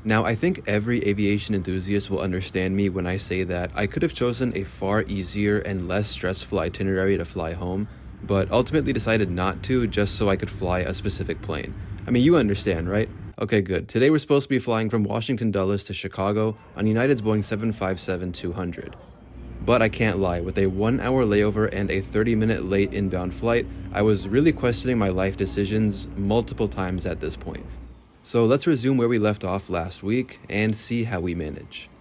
Now, I think every aviation enthusiast will understand me when I say that I could have chosen a far easier and less stressful itinerary to fly home, but ultimately decided not to just so I could fly a specific plane. I mean, you understand, right? Okay, good. Today we're supposed to be flying from Washington Dulles to Chicago on United's Boeing 757-200. But I can't lie, with a 1-hour layover and a 30-minute late inbound flight, I was really questioning my life decisions multiple times at this point. So let's resume where we left off last week and see how we manage.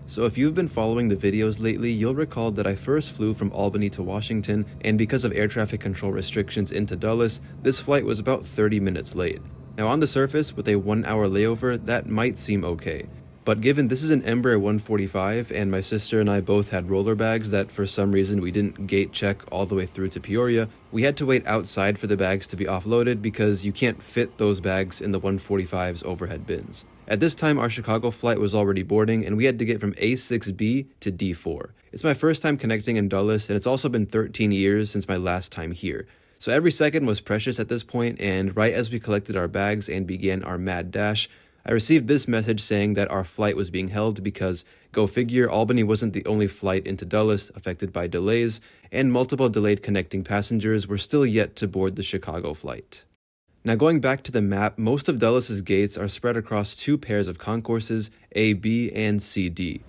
So if you've been following the videos lately, you'll recall that I first flew from Albany to Washington, and because of air traffic control restrictions into Dulles, this flight was about 30 minutes late. Now on the surface, with a 1-hour layover, that might seem okay. But given this is an Embraer 145 and my sister and I both had roller bags that for some reason we didn't gate check all the way through to Peoria, we had to wait outside for the bags to be offloaded because you can't fit those bags in the 145's overhead bins. At this time, our Chicago flight was already boarding and we had to get from A6B to D4. It's my first time connecting in Dulles, and it's also been 13 years since my last time here. So every second was precious at this point, and right as we collected our bags and began our mad dash, I received this message saying that our flight was being held because, go figure, Albany wasn't the only flight into Dulles affected by delays, and multiple delayed connecting passengers were still yet to board the Chicago flight. Now going back to the map, most of Dulles' gates are spread across two pairs of concourses, A, B, and C, D.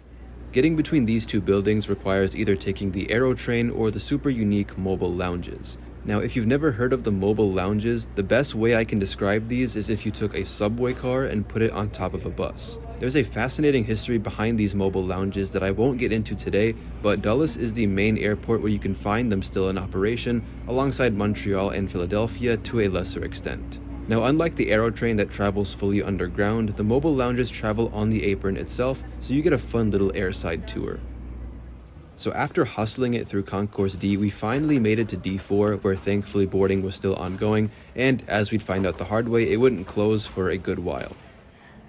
Getting between these two buildings requires either taking the Aero train or the super unique mobile lounges. Now, if you've never heard of the mobile lounges, the best way I can describe these is if you took a subway car and put it on top of a bus. There's a fascinating history behind these mobile lounges that I won't get into today, but Dulles is the main airport where you can find them still in operation, alongside Montreal and Philadelphia to a lesser extent. Now, unlike the Aero train that travels fully underground, the mobile lounges travel on the apron itself, so you get a fun little airside tour. So after hustling it through Concourse D, we finally made it to D4, where thankfully boarding was still ongoing, and as we'd find out the hard way, it wouldn't close for a good while.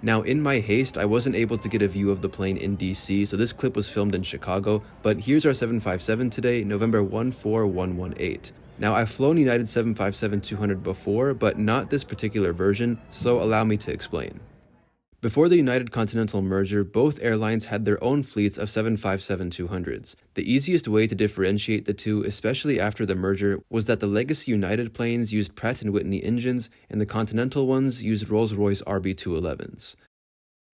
Now in my haste, I wasn't able to get a view of the plane in DC, so this clip was filmed in Chicago, but here's our 757 today, November 14118. Now I've flown United 757-200 before, but not this particular version, so allow me to explain. Before the United Continental merger, both airlines had their own fleets of 757-200s. The easiest way to differentiate the two, especially after the merger, was that the legacy United planes used Pratt & Whitney engines and the Continental ones used Rolls-Royce RB211s.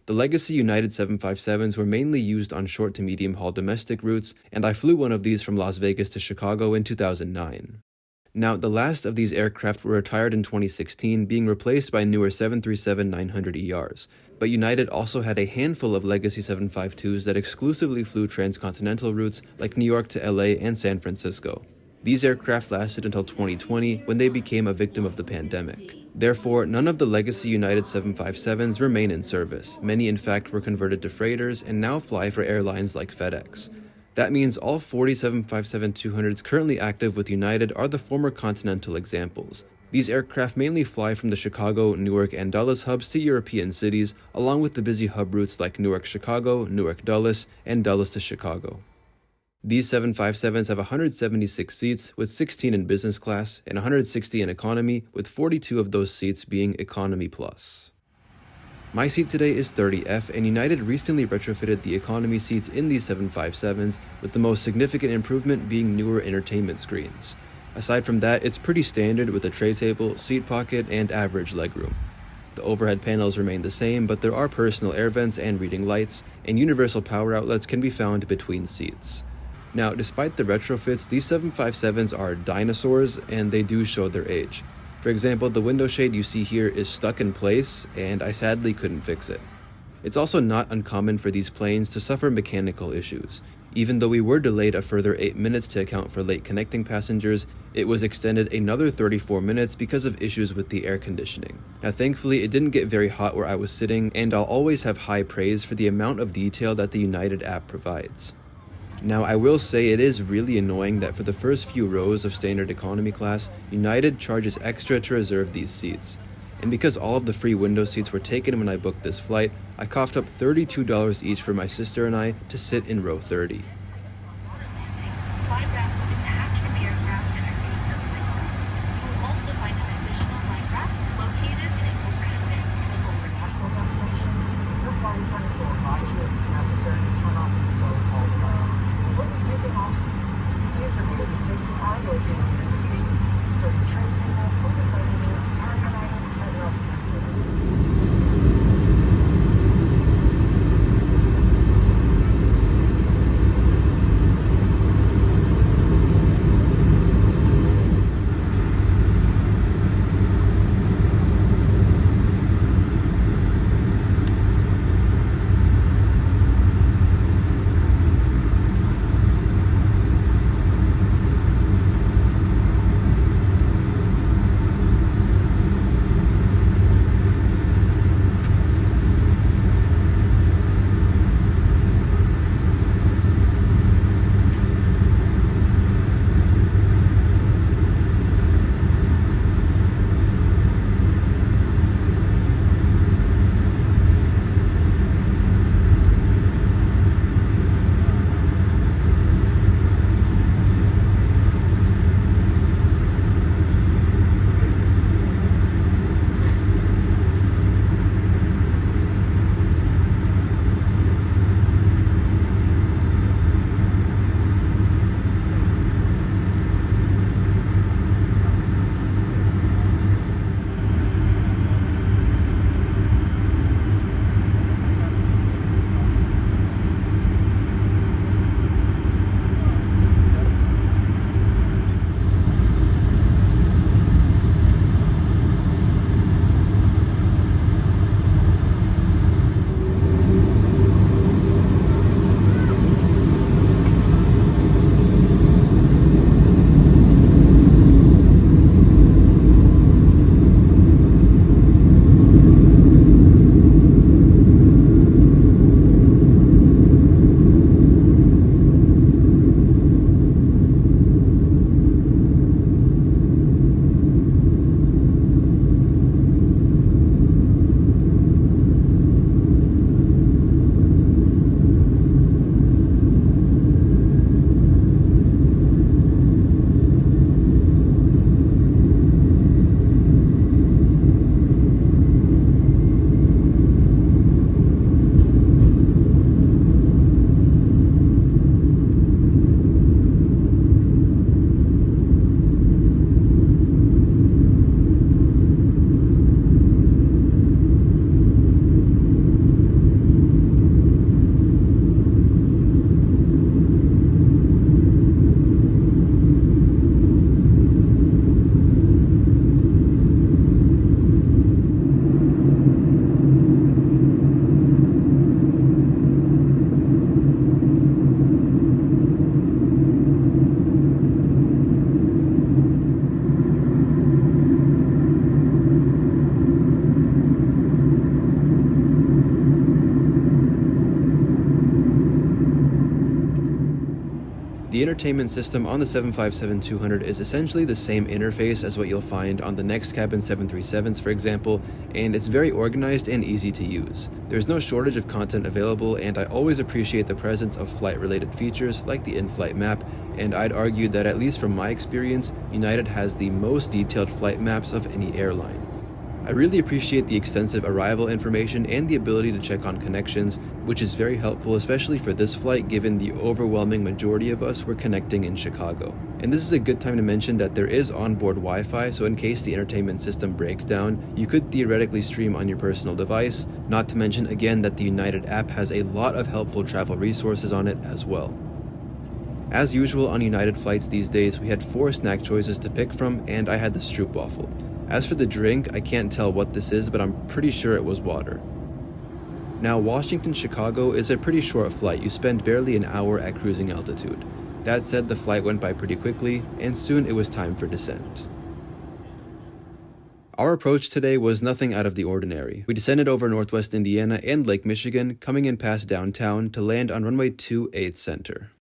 The legacy United 757s were mainly used on short to medium haul domestic routes, and I flew one of these from Las Vegas to Chicago in 2009. Now, the last of these aircraft were retired in 2016, being replaced by newer 737-900ERs. But United also had a handful of legacy 752s that exclusively flew transcontinental routes like New York to LA and San Francisco. These aircraft lasted until 2020, when they became a victim of the pandemic. Therefore, none of the legacy United 757s remain in service. Many, in fact, were converted to freighters and now fly for airlines like FedEx. That means all 40 757-200s currently active with United are the former Continental examples. These aircraft mainly fly from the Chicago, Newark, and Dulles hubs to European cities, along with the busy hub routes like Newark-Chicago, Newark-Dulles, and Dulles to Chicago. These 757s have 176 seats, with 16 in business class, and 160 in economy, with 42 of those seats being Economy Plus. My seat today is 30F, and United recently retrofitted the economy seats in these 757s, with the most significant improvement being newer entertainment screens. Aside from that, it's pretty standard with a tray table, seat pocket, and average legroom. The overhead panels remain the same, but there are personal air vents and reading lights, and universal power outlets can be found between seats. Now, despite the retrofits, these 757s are dinosaurs, and they do show their age. For example, the window shade you see here is stuck in place, and I sadly couldn't fix it. It's also not uncommon for these planes to suffer mechanical issues. Even though we were delayed a further 8 minutes to account for late connecting passengers, it was extended another 34 minutes because of issues with the air conditioning. Now thankfully, it didn't get very hot where I was sitting, and I'll always have high praise for the amount of detail that the United app provides. Now, I will say it is really annoying that for the first few rows of standard economy class, United charges extra to reserve these seats. And because all of the free window seats were taken when I booked this flight, I coughed up $32 each for my sister and I to sit in row 30. Slide rafts detach from the aircraft and are used as playgrounds. You will also find an additional life raft located in an overhead bin. For international destinations, your flight attendants will advise you if it's necessary to turn off and stow all devices. We'll be taking off soon. Please review the safety card located near your seat. Stow your tray table, food and beverages, carry-on items, headrest, and footrest. The entertainment system on the 757-200 is essentially the same interface as what you'll find on the next cabin 737s, for example, and it's very organized and easy to use. There's no shortage of content available, and I always appreciate the presence of flight-related features like the in-flight map, and I'd argue that at least from my experience, United has the most detailed flight maps of any airline. I really appreciate the extensive arrival information and the ability to check on connections, which is very helpful, especially for this flight given the overwhelming majority of us were connecting in Chicago. And this is a good time to mention that there is onboard Wi-Fi, so in case the entertainment system breaks down, you could theoretically stream on your personal device, not to mention again that the United app has a lot of helpful travel resources on it as well. As usual on United flights these days, we had 4 snack choices to pick from, and I had the stroopwafel. As for the drink, I can't tell what this is, but I'm pretty sure it was water. Now, Washington-Chicago is a pretty short flight. You spend barely an hour at cruising altitude. That said, the flight went by pretty quickly, and soon it was time for descent. Our approach today was nothing out of the ordinary. We descended over Northwest Indiana and Lake Michigan, coming in past downtown to land on runway 28 Center.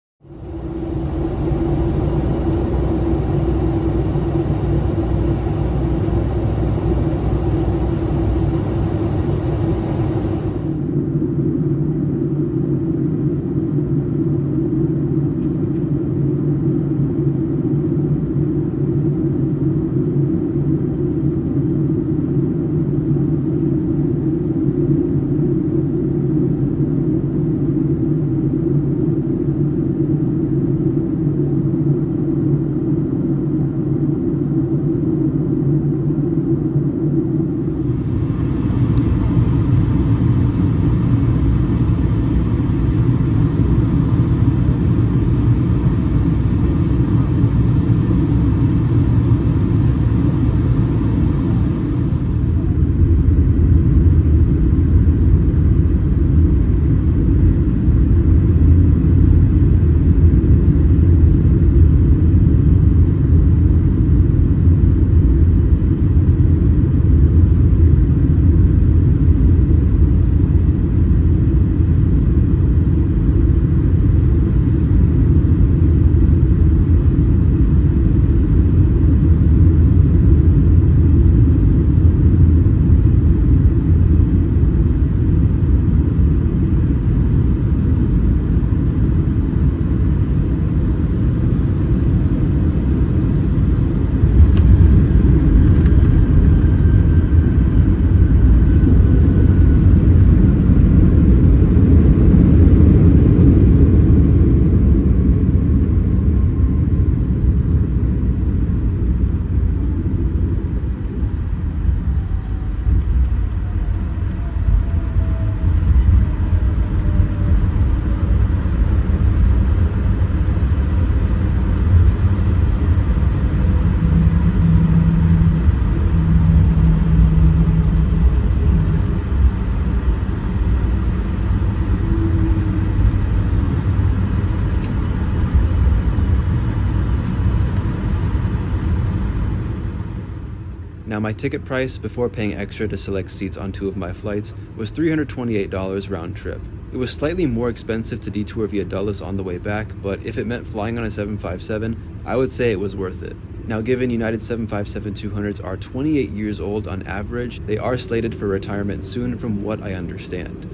my ticket price, before paying extra to select seats on 2 of my flights, was $328 round trip. It was slightly more expensive to detour via Dulles on the way back, but if it meant flying on a 757, I would say it was worth it. Now, given United 757-200s are 28 years old on average, they are slated for retirement soon from what I understand.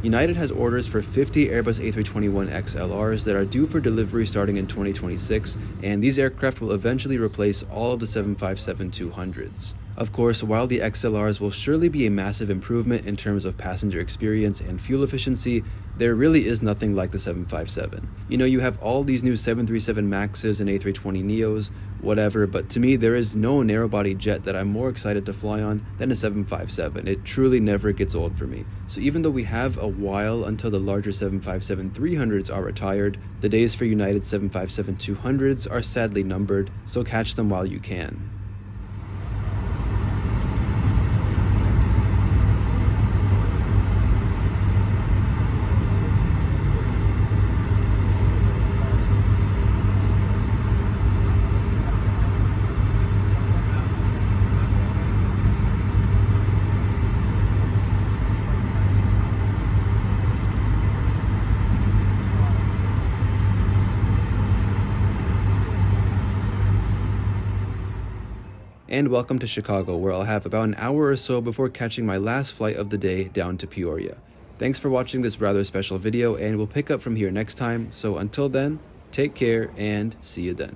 United has orders for 50 Airbus A321XLRs that are due for delivery starting in 2026, and these aircraft will eventually replace all of the 757-200s. Of course, while the XLRs will surely be a massive improvement in terms of passenger experience and fuel efficiency, there really is nothing like the 757. You know, you have all these new 737 MAXs and A320neos, whatever, but to me there is no narrow-body jet that I'm more excited to fly on than a 757. It truly never gets old for me. So even though we have a while until the larger 757-300s are retired, the days for United 757-200s are sadly numbered, so catch them while you can. And welcome to Chicago, where I'll have about an hour or so before catching my last flight of the day down to Peoria. Thanks for watching this rather special video, and we'll pick up from here next time, so until then, take care and see you then.